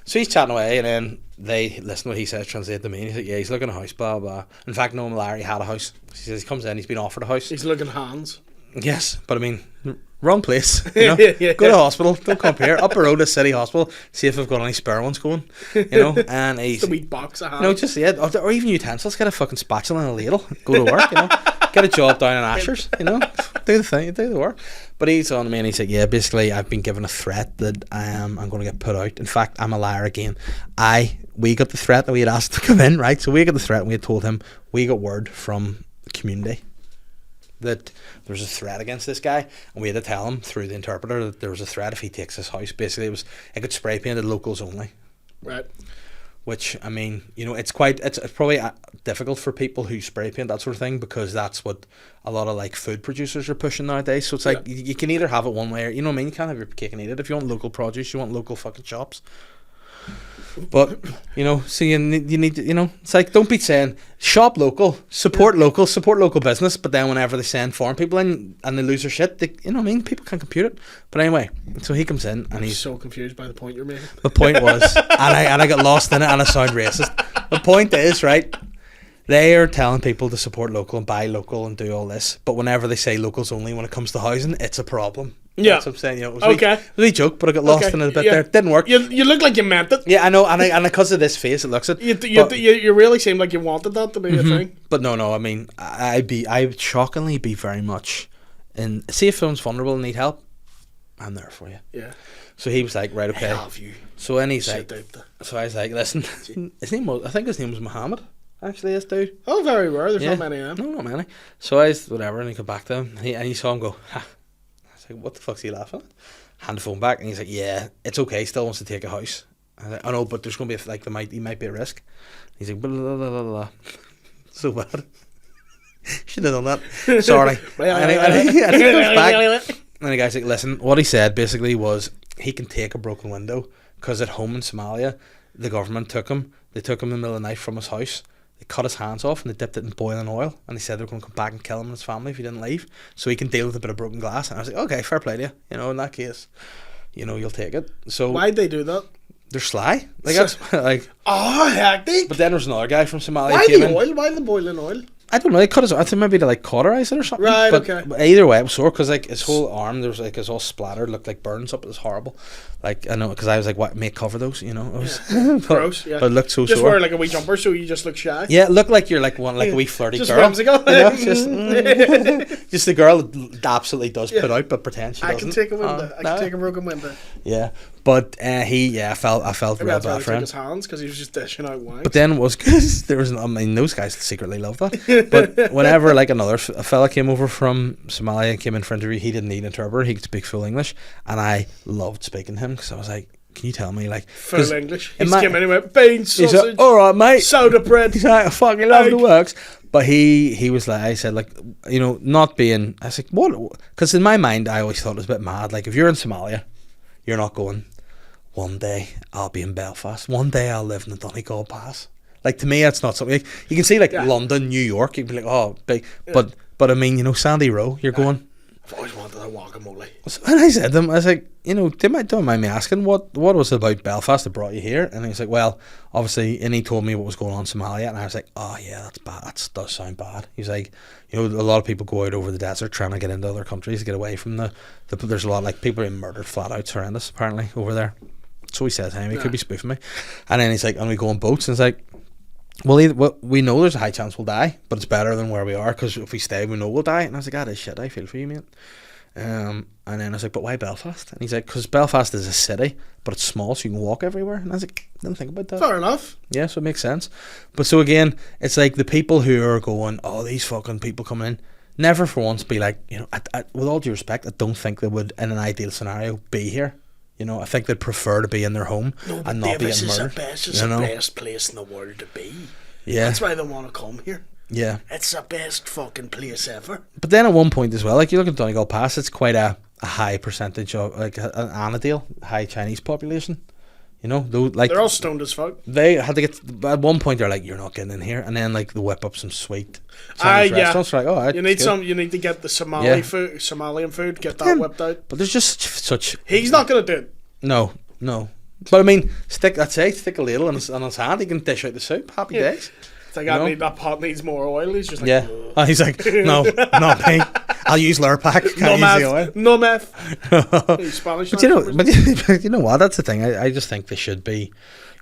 So he's chatting away, and then they listen to what he says, translate to me, and he's like, yeah, he's looking at a house, blah, blah. In fact, no, Larry had a house. He says he comes in, he's been offered a house. He's looking hands. Yes, but I mean, wrong place. Go to hospital, don't come here. Up the road to City Hospital, see if they've got any spare ones going. And he's the wheat box of hands. Just or even utensils. Get a fucking spatula and a ladle. Go to work. Get a job down in Ashers. Do the thing, do the work. But he's on me and he's like, yeah, basically I've been given a threat that I'm going to get put out. In fact, I'm a liar again. We got the threat that we had asked to come in, right? So we got the threat and we had told him, we got word from the community that there was a threat against this guy, and we had to tell him through the interpreter that there was a threat if he takes his house. Basically, it got spray painted locals only. Right. Which, I mean, it's probably difficult for people who spray paint that sort of thing, because that's what a lot of like food producers are pushing nowadays. So it's like you can either have it one way or, you know what I mean, you can't have your cake and eat it. If you want local produce, you want local fucking shops. But so you need to, it's like, don't be saying shop local, support local business, but then whenever they send foreign people in and they lose their shit, you know what I mean, people can't compute it. But anyway, so he comes in and he's so confused by the point you're making. The point was, and I got lost in it, and I sound racist. The point is, right, they are telling people to support local and buy local and do all this, but whenever they say locals only when it comes to housing, it's a problem. Yeah, that's what I'm saying. It was okay. It was a joke, but I got lost in it a bit there. It didn't work. You look like you meant it. Yeah, I know, and because of this face, it looks it. You really seem like you wanted that to be a thing. But no. I mean, I would shockingly be very much in. See if someone's vulnerable and need help, I'm there for you. Yeah. So he was like, right, okay. I have you. So then he's like, so I was like, listen, I think his name was Muhammad. Actually, this dude. Oh, very rare. There's not many of them. No, not many. So I was whatever, and he got back to him, and he saw him go, ha. Like, what the fuck's he laughing at? Hand the phone back, and he's like, yeah, it's okay, he still wants to take a house. I was like, I know, but there's going to be he might be a risk. He's like, blah, blah, blah, blah, blah. So bad. Should have done that. Sorry. and he goes back, and the guy's like, listen, what he said basically was he can take a broken window, because at home in Somalia, the government took him in the middle of the night from his house. They cut his hands off and they dipped it in boiling oil, and they said they were going to come back and kill him and his family if he didn't leave, so he can deal with a bit of broken glass. And I was like, okay, fair play to you. In that case, you'll take it. So why'd they do that? They're sly. That's like, oh, hectic. But then there's another guy from Somalia. Why the oil? Why the boiling oil? I don't know. They cut his. I think maybe to like cauterize it or something. Right. But Okay. Either way, it was sore because like his whole arm, there was like it's all splattered, looked like burns up. It was horrible. Like I know because I was like, what? Make cover those, It was gross. Yeah. But it looked so just sore. wear like a wee jumper so you just look shy. Yeah, it looked like you're like a wee flirty just girl. Whimsical. Just the girl that absolutely does put out, but pretends she doesn't. I can take a window. I can take a broken window. Yeah, but I felt real bad for him. His hands because he was just dishing out wine. But then it was because there was, those guys secretly love that. But whenever like a fella came over from Somalia and came in for interview, he didn't need an interpreter. He could speak full English, and I loved speaking to him because I was like, "Can you tell me like full English?" He came in and went, "Beans, He's sausage, like, all right, mate. soda bread." He's like, I fucking love Egg. the works. But he was like, I said, like, you know, not being, I was like, what? Because in my mind, I always thought it was a bit mad. Like, if you're in Somalia, you're not going, one day I'll be in Belfast. One day I'll live in the Donegal Pass. Like, to me, that's not something. Like, you can see, like, London, New York, you can be like, oh, big. But I mean, you know, Sandy Row, you're going. I've always wanted a guacamole. And I said to him, I was like, you know, don't mind me asking, what was it about Belfast that brought you here? And he was like, well, obviously, and he told me what was going on in Somalia, and I was like, oh yeah, that's bad. That does sound bad. He's like, you know, a lot of people go out over the desert trying to get into other countries to get away from there's a lot, like, people being murdered flat out, it's horrendous, apparently, over there. So he said, hey, he could be spoofing me. And then he's like, and we go on boats, and it's like, well, we know there's a high chance we'll die, but it's better than where we are, because if we stay, we know we'll die. And I was like, ah, this shit, I feel for you, mate. And then I was like, but why Belfast? And he's like, because Belfast is a city, but it's small, so you can walk everywhere. And I was like, didn't think about that. Fair enough. Yeah, so it makes sense. But so again, it's like the people who are going, oh, these fucking people coming in, never for once be like, you know, with all due respect, I don't think they would, in an ideal scenario, be here. You know, I think they'd prefer to be in their home and not be getting murdered. This is the best place in the world to be. Yeah. That's why they want to come here. Yeah. It's the best fucking place ever. But then at one point as well, like you look at Donegal Pass, it's quite a high percentage of, like, an Annandale, high Chinese population. You know, they're all stoned as fuck. They had to get, at one point they're like, you're not getting in here, and then like they whip up some sweet Chinese restaurants. Like, oh, you need to get the Somalian food, get that whipped out. But there's just such. He's not gonna do it. No. But I mean, stick a ladle on his hand. He can dish out the soup. Happy days. It's like, that pot needs more oil. He's just like, yeah. And he's like, no, not me. I'll use Lurpak. No meth. He's Spanish. But you know what? That's the thing. I just think they should be.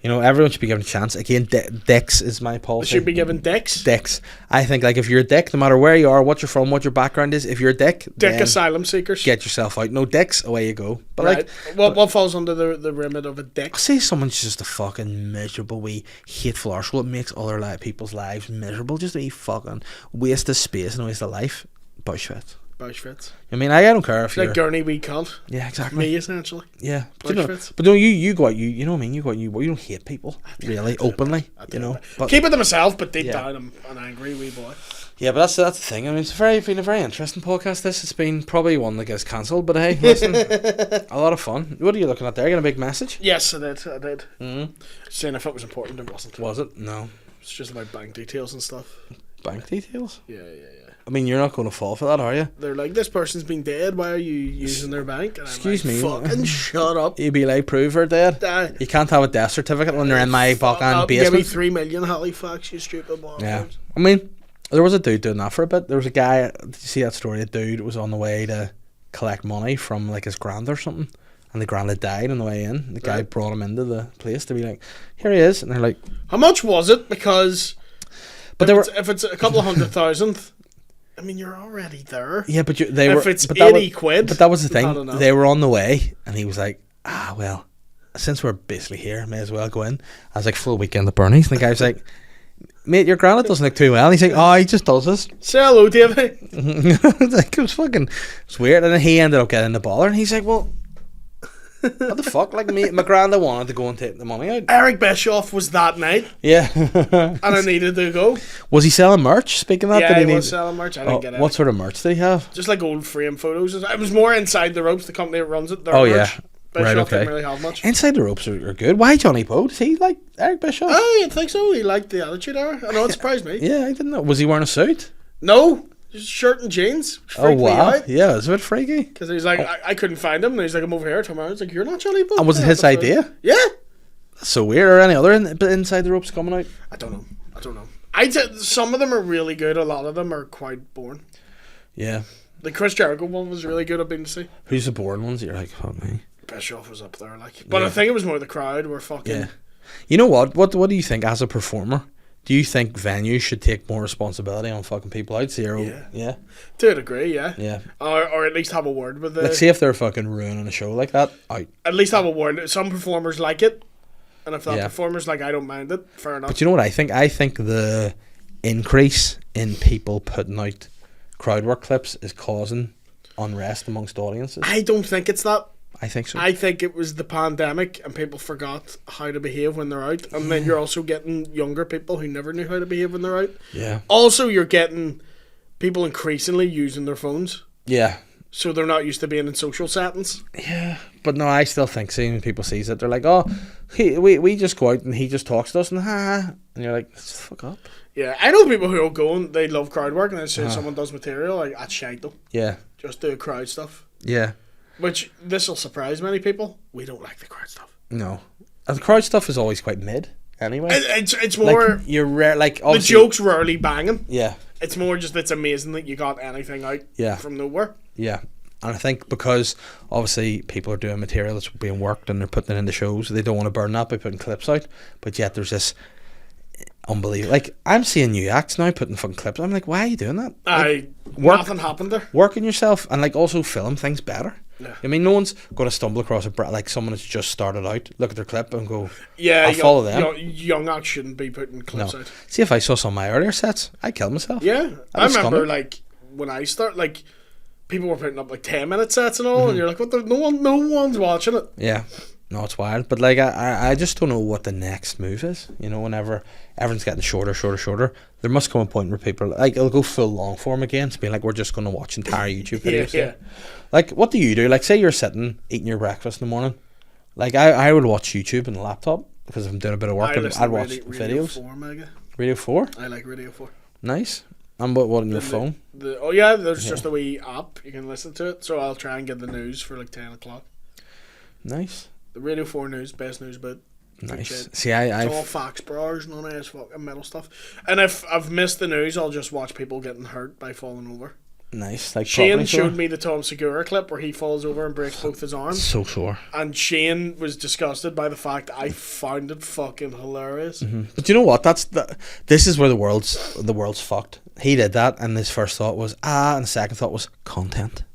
You know, everyone should be given a chance. Again, dicks is my policy. They should be given dicks. Dicks. I think, like, if you're a dick, no matter where you are, what you're from, what your background is, if you're a dick asylum seekers. Get yourself out. No dicks, away you go. But right. What falls under the remit of a dick? Say someone's just a fucking miserable wee hateful arsehole. It makes other people's lives miserable. Just a wee fucking waste of space and a waste of life. Bushfit. I mean, I don't care if you're... Like Gurney wee cunt. Yeah, exactly. Me, essentially. Yeah. But you go out, you know what I mean? You go out, you don't hate people, really, openly, you know. But keep it to myself, but deep down, I'm an angry wee boy. Yeah, but that's the thing. I mean, it's been a very interesting podcast, this. It's been probably one that gets cancelled, but hey, listen, a lot of fun. What are you looking at there? Getting a big message? Yes, I did. Mm-hmm. Saying if it was important, it wasn't. Was it? No. It's just about bank details and stuff. Bank details? Yeah. I mean, you're not going to fall for that, are you? They're like, this person's been dead. Why are you using their bank? And Excuse me. Fucking shut up. You'd be like, prove her dead. You can't have a death certificate when they're in my basement. Give me 3 million Halifax, you stupid boy. Yeah. I mean, there was a dude doing that for a bit. There was a guy, did you see that story? A dude was on the way to collect money from like his grand or something. And the grand had died on the way in. The guy brought him into the place to be like, here he is. And they're like, how much was it? Because but if it's a couple of 100,000... I mean, you're already there. Yeah, but if it's 80 quid. But that was the thing. They were on the way, and he was like, well, since we're basically here, may as well go in. I was like, full weekend at Bernie's. And the guy was like, mate, your granddad doesn't look too well. And he's like, oh, he just does this. Say hello, Davey. It's weird. And then he ended up getting the baller, and he's like, well, what the fuck? Like, my granddad wanted to go and take the money out. Eric Bischoff was that night. Yeah. And I needed to go. Was he selling merch? Speaking of that, yeah, he was selling merch. I didn't get it. What sort of merch did he have? Just like old frame photos. It was more Inside the Ropes, the company that runs it. Merch. Bischoff didn't really have much. Inside the Ropes are good. Why Johnny Poe? Does he like Eric Bischoff? Oh, I think so. He liked the attitude era. I know, it surprised me. Yeah, I didn't know. Was he wearing a suit? No. Just shirt and jeans. Oh wow! Yeah, it's a bit freaky. Because he's like, I couldn't find him, and he's like, I'm over here. Tomorrow, it's like, you're not Johnny Poe. And was it his idea? Yeah. That's so weird. Are any other Inside the Ropes coming out? I don't know. Some of them are really good. A lot of them are quite boring. Yeah. The Chris Jericho one was really good. I've been to see. Who's the boring ones? You're like, fuck me. Bischoff was up there, like, but I think it was more the crowd were fucking. Yeah. You know what? What do you think as a performer? Do you think venues should take more responsibility on fucking people out? Yeah. To a degree, yeah. Yeah. Or at least have a word with the... Like, see if they're fucking ruining a show like that, out. At least have a word. Some performers like it. And if that performer's like, I don't mind it, fair enough. But you know what I think? I think increase in people putting out crowd work clips is causing unrest amongst audiences? I don't think it's that. I think so. I think it was the pandemic and people forgot how to behave when they're out. And then you're also getting younger people who never knew how to behave when they're out. Yeah. Also, you're getting people increasingly using their phones. Yeah. So they're not used to being in social settings. Yeah. But no, I still think seeing people sees it, they're like, oh, we just go out and he just talks to us and ha. And you're like, fuck up. Yeah, I know people who will go and they love crowd work and as soon as someone does material, like, that's shite though. Yeah. Just do crowd stuff. Yeah. Which, this will surprise many people. We don't like the crowd stuff. No. And the crowd stuff is always quite mid, anyway. It's more... Like, you're rare, like, the obviously... joke's rarely banging. Yeah. It's more just it's amazing that you got anything out from nowhere. Yeah. And I think because, obviously, people are doing material that's being worked and they're putting it into shows, they don't want to burn that by putting clips out. But yet there's this... unbelievable. Like, I'm seeing new acts now putting fucking clips. I'm like, why are you doing that? Like, nothing happened there. Work on yourself and, like, also film things better. Yeah. I mean, no one's going to stumble across like someone that's just started out, look at their clip and go, yeah, I'll follow them. Young acts shouldn't be putting clips out. See, if I saw some of my earlier sets, I'd kill myself. Yeah, I remember like when I start, like people were putting up like 10-minute sets and all, and you're like, what? No one's watching it. Yeah. No, it's wild. But like I just don't know what the next move is. You know, whenever everyone's getting shorter, there must come a point where people like it'll go full long form again to be like, we're just gonna watch entire YouTube videos. Yeah. Like, what do you do? Like, say you're sitting eating your breakfast in the morning. Like, I would watch YouTube on the laptop because if I'm doing a bit of work, I'd watch videos. Radio 4, mega. Radio 4? I like Radio 4. Nice. And what on your phone? There's just a wee app you can listen to it. So I'll try and get the news for like 10 o'clock. Nice. The Radio 4 news, best news about. Nice. See, it's all facts, bars, none of this fucking metal stuff. And if I've missed the news, I'll just watch people getting hurt by falling over. Nice. Like Shane showed me the Tom Segura clip where he falls over and breaks both his arms. So sore. And Shane was disgusted by the fact I found it fucking hilarious. Mm-hmm. But you know what? This is where the world's fucked. He did that, and his first thought was and the second thought was content.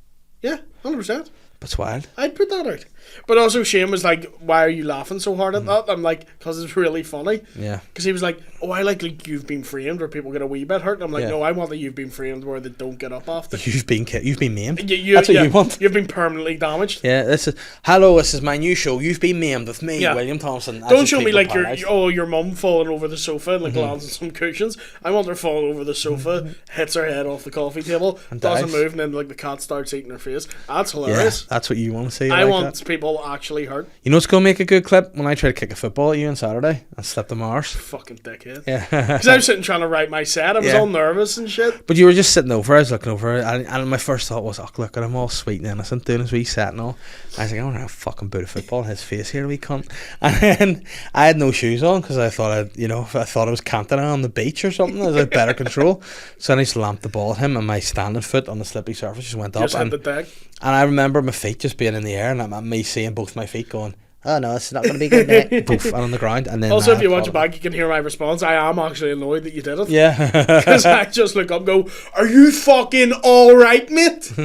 Yeah, 100%. That's wild. I'd put that out. But also Shane was like, why are you laughing so hard at that? I'm like, because it's really funny. Yeah. Because he was like, oh, I like You've Been Framed where people get a wee bit hurt. And I'm like, no, I want the You've Been Framed where they don't get up after. You've been maimed. That's what you want. You've been permanently damaged. Yeah, this is my new show. You've been maimed with me, William Thompson. Don't show me like your mum falling over the sofa and like lands on some cushions. I want her falling over the sofa, hits her head off the coffee table, and doesn't move, and then like the cat starts eating her face. That's hilarious. Yeah, that's what you want to see. I want people actually hurt. You know what's going to make a good clip? When I try to kick a football at you on Saturday and slipped the arse. Fucking dickhead. Yeah. Because I was sitting trying to write my set. I was all nervous and shit. But you were just sitting over. I was looking over, and my first thought was, oh, look at him all sweet and innocent doing his wee set and all. I was like, I want to fucking boot a football in his face here, wee cunt. And then I had no shoes on because I thought I was camping on the beach or something. I was like better control. So then I just lamped the ball at him, and my standing foot on the slippy surface just went up. Just hit the deck. And I remember my feet just being in the air, and me seeing both my feet going, oh no, it's not going to be good mate. Poof, and on the ground. And then also, if you watch it back, you can hear my response. I am actually annoyed that you did it. Yeah. Because I just look up and go, are you fucking alright, mate? So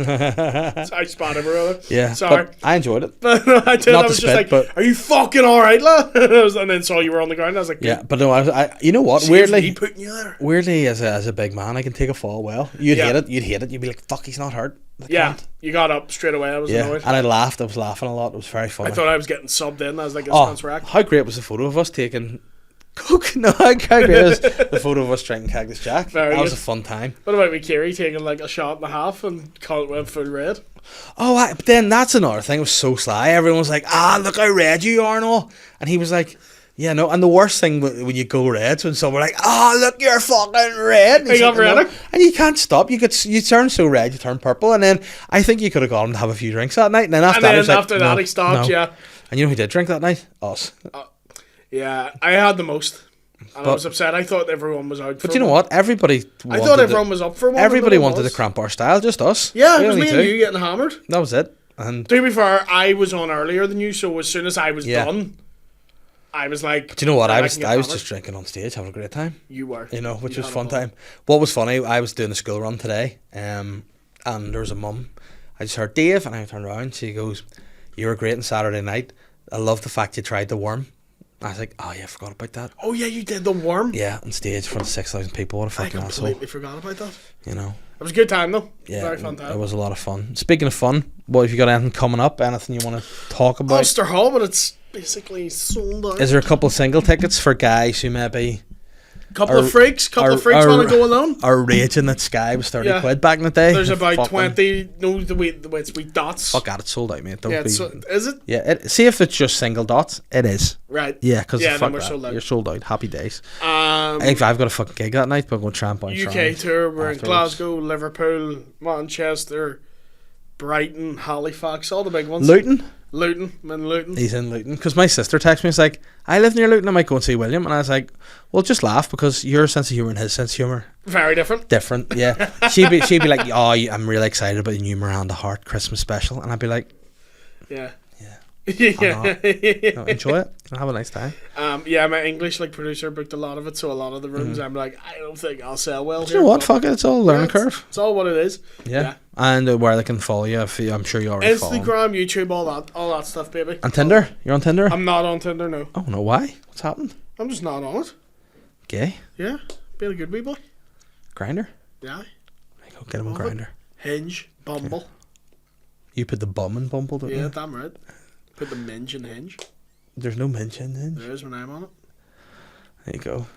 I spat everywhere. Yeah. Sorry. But I enjoyed it. But no, I did. I was just like, are you fucking alright, lad? And then saw you were on the ground. I was like, yeah, but no, I you know what? See, weirdly, putting you there. Weirdly, as a big man, I can take a fall well. You'd hate it. You'd be like, fuck, he's not hurt. You got up straight away. I was annoyed. And I laughed. I was laughing a lot. It was very funny. I thought I was getting subbed in. I was like, this man's wrecked. How great was the photo of us taking coke? No, how great was the photo of us drinking Cactus Jack? That was a fun time. What about Kerry taking like a shot and a half and went full red? Oh, but then that's another thing. It was so sly. Everyone was like, look how red you are and all. And he was like, yeah, no. And the worst thing when you go red is when someone like, look, you're fucking red. And, and you can't stop. You turn so red, you turn purple. And then I think you could have got him to have a few drinks that night. And then after that, he stopped. Yeah. And you know who did drink that night? Us. Yeah, I had the most. And I was upset. I thought everyone was out. But you know what? I thought everyone was up for one. Everybody wanted to cramp our style, just us. Yeah, it was me and you getting hammered. That was it. And to be fair, I was on earlier than you, so as soon as I was done, I was like. But you know what? I was just drinking on stage, having a great time. You were. Which was fun time. What was funny? I was doing a school run today, and there was a mum. I just heard Dave, and I turned around. She goes, "You were great on Saturday night. I love the fact you tried the worm." I was like, oh yeah, I forgot about that. Oh yeah, you did the worm. Yeah, on stage in front of 6,000 people. What a I fucking completely asshole. forgot about that. You know. It was a good time though. Yeah, Very fun time. it was a lot of fun. Speaking of fun, what have you got anything coming up? Anything you want to talk about? Ulster Hall, but it's basically sold out. Is there a couple of single tickets for guys who maybe Couple of freaks want to go alone. are raging that Sky was 30 Yeah. quid back in the day? There's about Fucking- 20. No, the wee dots. Fuck that, it's sold out, mate. Don't Yeah, be, is it? yeah. See if it's just single dots. It is. Right. Yeah, because Yeah, then fuck we're that. sold out. You're sold out. Happy days. Um, I've got a fucking gig that night, but I'm going to try and bounce UK around tour. We're in afterwards. Glasgow, Liverpool, Manchester, Brighton, Halifax, all the big ones. Luton? Luton. I'm in Luton. He's in Luton. Because my sister texted me, it's like, I live near Luton, I might go and see William. And I was like, well, just laugh, because your sense of humour and his sense of humour, Very different. different. Yeah. she'd be like, oh, I'm really excited about the new Miranda Hart Christmas special. And I'd be like, Yeah. Yeah. Yeah. no, enjoy it. Have a nice time. Yeah, my English producer booked a lot of it, so a lot of the rooms I'm like, I don't think I'll sell well. Do you know what? Fuck it. It's all a learning curve. It's all what it is. Yeah. And where they can follow you, I'm sure you already follow them. Instagram, YouTube, all that stuff, baby. And Tinder? You're on Tinder? I'm not on Tinder, no. Oh, no, why? What's happened? I'm just not on it. Gay? Yeah, being a good wee boy. Grinder? Yeah. Go get him on Love it. Grinder. Hinge, Bumble. You put the bum in Bumble, didn't Yeah, you? damn right. Put the minge in Hinge. There's no mention in. There is when I'm on it. There you go.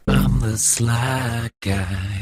I'm the sly guy.